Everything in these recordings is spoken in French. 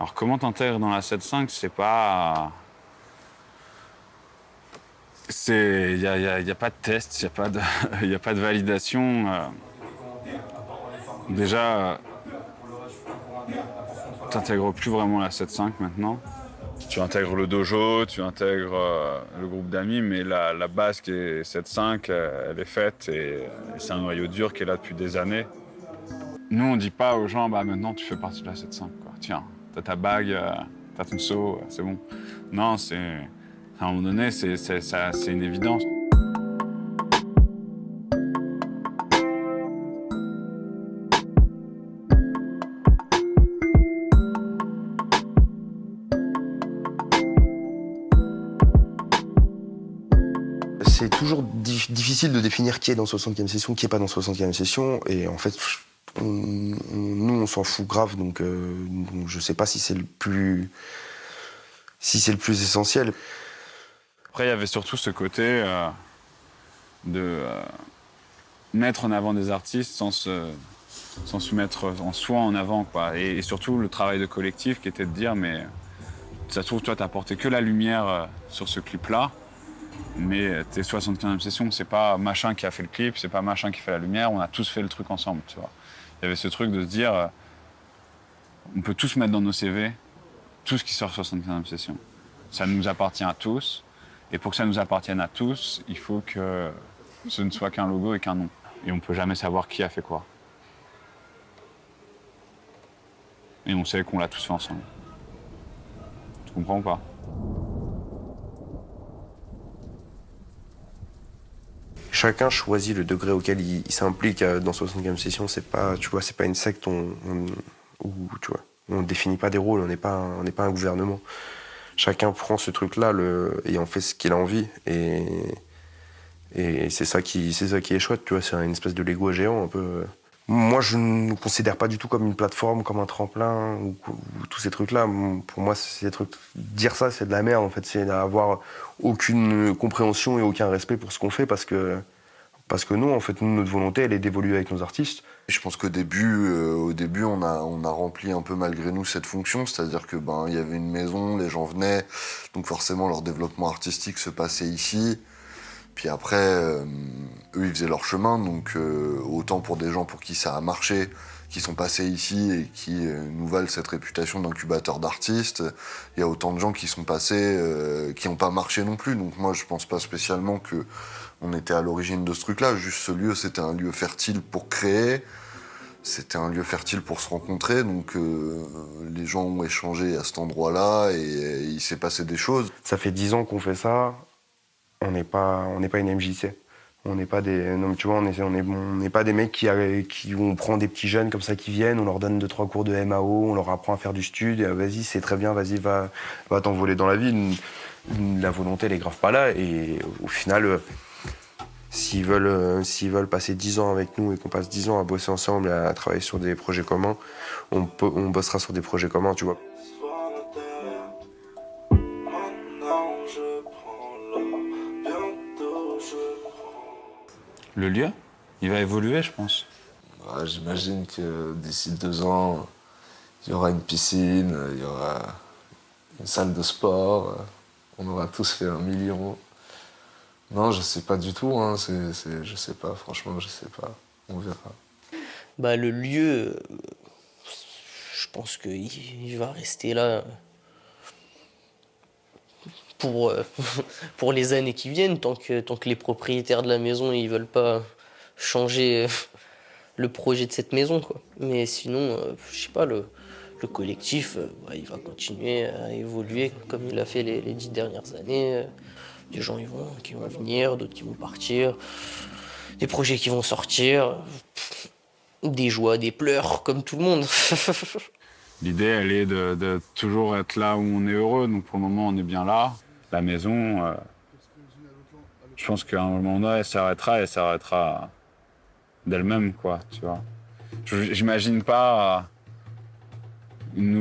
Alors comment t'intègres dans la 7.5, c'est pas... Il y a pas de test, il n'y a, pas de... y a pas de validation. Déjà, t'intègres plus vraiment la 7.5 maintenant. Tu intègres le dojo, tu intègres le groupe d'amis, mais la base qui est 7.5, elle est faite et c'est un noyau dur qui est là depuis des années. Nous, on dit pas aux gens, bah maintenant tu fais partie de la 7.5, quoi. Tiens, t'as ta bague, t'as ton seau, c'est bon. Non, à un moment donné, c'est une évidence. C'est toujours difficile de définir qui est dans 60e session, qui est pas dans 60e session. Et en fait, nous, on s'en fout grave. Donc je sais pas si c'est le plus essentiel. Après, il y avait surtout ce côté de mettre en avant des artistes sans se mettre en soi en avant, quoi. Et surtout, le travail de collectif qui était de dire, mais ça se trouve, toi, t'as apporté que la lumière sur ce clip-là. Mais tes 75e sessions, c'est pas machin qui a fait le clip, c'est pas machin qui fait la lumière, on a tous fait le truc ensemble, tu vois. Il y avait ce truc de se dire, on peut tous mettre dans nos CV tout ce qui sort 75e session. Ça nous appartient à tous, et pour que ça nous appartienne à tous, il faut que ce ne soit qu'un logo et qu'un nom. Et on peut jamais savoir qui a fait quoi. Et on sait qu'on l'a tous fait ensemble. Tu comprends ou pas? Chacun choisit le degré auquel il s'implique dans 60e session. C'est pas, tu vois, c'est pas une secte où tu vois, on définit pas des rôles. On n'est pas un gouvernement. Chacun prend ce truc-là et en fait ce qu'il a envie. Et c'est ça qui est chouette, tu vois. C'est une espèce de Lego géant un peu. Moi, je ne nous considère pas du tout comme une plateforme, comme un tremplin ou tous ces trucs-là. Pour moi, ces trucs, dire ça, c'est de la merde. En fait, c'est d'avoir aucune compréhension et aucun respect pour ce qu'on fait parce que nous, en fait, notre volonté, elle est d'évoluer avec nos artistes. Je pense qu'au début, on a rempli un peu malgré nous cette fonction, c'est-à-dire que il y avait une maison, les gens venaient, donc forcément leur développement artistique se passait ici. Puis après, eux, ils faisaient leur chemin, donc autant pour des gens pour qui ça a marché, qui sont passés ici et qui nous valent cette réputation d'incubateur d'artistes, il y a autant de gens qui sont passés, qui n'ont pas marché non plus. Donc moi, je pense pas spécialement que on était à l'origine de ce truc-là. Juste ce lieu, c'était un lieu fertile pour créer. C'était un lieu fertile pour se rencontrer, donc les gens ont échangé à cet endroit-là et il s'est passé des choses. Ça fait 10 ans qu'on fait ça. On n'est pas une MJC. On n'est pas des, non, tu vois, on n'est pas des mecs qui on prend des petits jeunes comme ça qui viennent, on leur donne 2-3 cours de MAO, on leur apprend à faire du stud, et vas-y, c'est très bien, vas-y, va t'envoler dans la vie. La volonté, elle est grave pas là, et au final, s'ils veulent passer 10 ans avec nous et qu'on passe 10 ans à bosser ensemble et à travailler sur des projets communs, on bossera sur des projets communs, tu vois. Le lieu, il va évoluer, je pense. Ouais, j'imagine que d'ici 2 ans, il y aura une piscine, il y aura une salle de sport, on aura tous fait 1 million. Non, je sais pas du tout, hein. Je sais pas, franchement, je sais pas. On verra. Bah, le lieu, je pense qu'il va rester là pour, pour les années qui viennent, tant que les propriétaires de la maison ils veulent pas changer le projet de cette maison, quoi. Mais sinon, je sais pas, le collectif, il va continuer à évoluer comme il a fait les 10 dernières années. Des gens qui vont venir, d'autres qui vont partir, des projets qui vont sortir, des joies, des pleurs, comme tout le monde. L'idée, elle est de toujours être là où on est heureux. Donc pour le moment, on est bien là. La maison, je pense qu'à un moment donné, elle s'arrêtera d'elle-même, quoi, tu vois. J'imagine pas une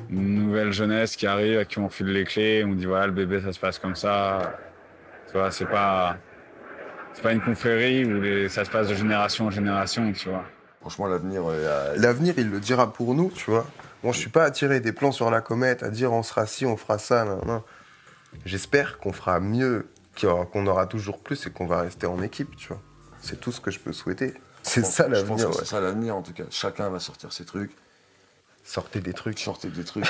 nouvelle jeunesse qui arrive, à qui on file les clés, on dit voilà, le bébé, ça se passe comme ça. Tu vois, c'est pas une confrérie où ça se passe de génération en génération, tu vois. Franchement, l'avenir, L'avenir, il le dira pour nous, tu vois. Bon, je suis pas à tirer des plans sur la comète, à dire on sera ci, on fera ça, non, non. J'espère qu'on fera mieux, qu'on aura toujours plus et qu'on va rester en équipe, tu vois. C'est tout ce que je peux souhaiter. C'est ça Je pense l'avenir, que ouais. c'est ça l'avenir, en tout cas. Chacun va sortir ses trucs, Sortez des trucs. sortez des trucs.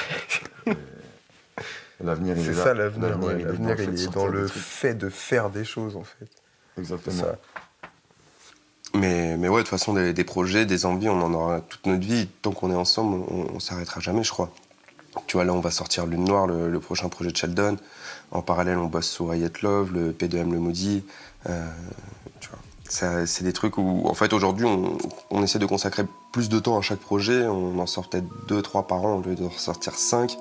Et l'avenir, il est C'est là. ça l'avenir, ouais. il est dans L'avenir, le fait il de est sortir dans des le trucs. fait de faire des choses, en fait. C'est Exactement. ça. Mais ouais, de toute façon, des projets, des envies, on en aura toute notre vie. Tant qu'on est ensemble, on s'arrêtera jamais, je crois. Tu vois, là, on va sortir Lune Noire, le prochain projet de Sheldon. En parallèle, on bosse sur I Hate Love, le P2M Le Maudit. Tu vois, c'est des trucs où, en fait, aujourd'hui, on essaie de consacrer plus de temps à chaque projet. On en sort peut-être 2-3 par an au lieu d'en sortir 5.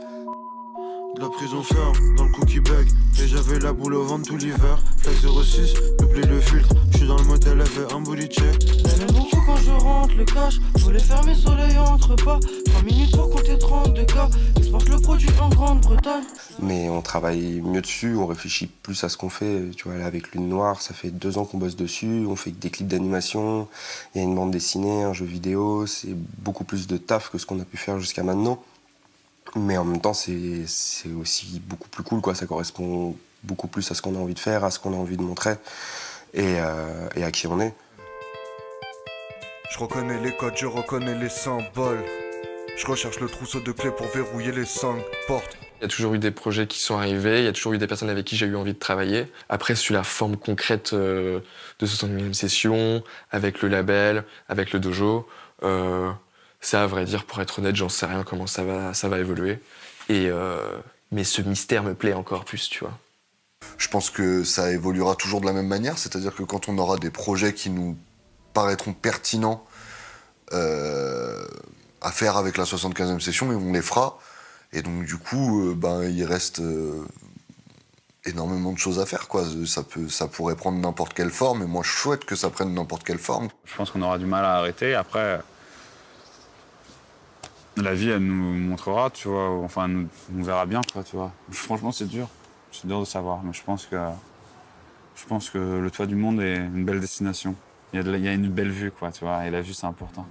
De la prison ferme, dans le cookie bag. Et j'avais la boule au ventre tout l'hiver. Flex 06, doublé le filtre. J'suis dans le modèle, avait un bully check. Elle aime beaucoup quand je rentre le cash. Voulais fermer soleil entre pas. 3 minutes pour compter 32K. Exporte le produit en Grande-Bretagne. Mais on travaille mieux dessus, on réfléchit plus à ce qu'on fait. Tu vois, là, avec Lune Noire, ça fait 2 ans qu'on bosse dessus. On fait des clips d'animation, il y a une bande dessinée, un jeu vidéo. C'est beaucoup plus de taf que ce qu'on a pu faire jusqu'à maintenant. Mais en même temps, c'est aussi beaucoup plus cool, quoi. Ça correspond beaucoup plus à ce qu'on a envie de faire, à ce qu'on a envie de montrer et à qui on est. Je reconnais les codes, je reconnais les symboles. Je recherche le trousseau de clés pour verrouiller les 5 portes. Il y a toujours eu des projets qui sont arrivés, il y a toujours eu des personnes avec qui j'ai eu envie de travailler. Après, sur la forme concrète de 61e session, avec le label, avec le dojo, ça, à vrai dire, pour être honnête, j'en sais rien comment ça va évoluer. Mais ce mystère me plaît encore plus, tu vois. Je pense que ça évoluera toujours de la même manière, c'est-à-dire que quand on aura des projets qui nous paraîtront pertinents à faire avec la 75e session, et on les fera. Et donc du coup, il reste énormément de choses à faire, quoi. Ça pourrait prendre n'importe quelle forme, et moi je souhaite que ça prenne n'importe quelle forme. Je pense qu'on aura du mal à arrêter. Après, la vie, elle nous montrera, tu vois. Enfin, on verra bien, quoi, tu vois. Franchement, c'est dur. C'est dur de savoir. Mais je pense que le toit du monde est une belle destination. Il y a une belle vue, quoi, tu vois. Et la vue, c'est important.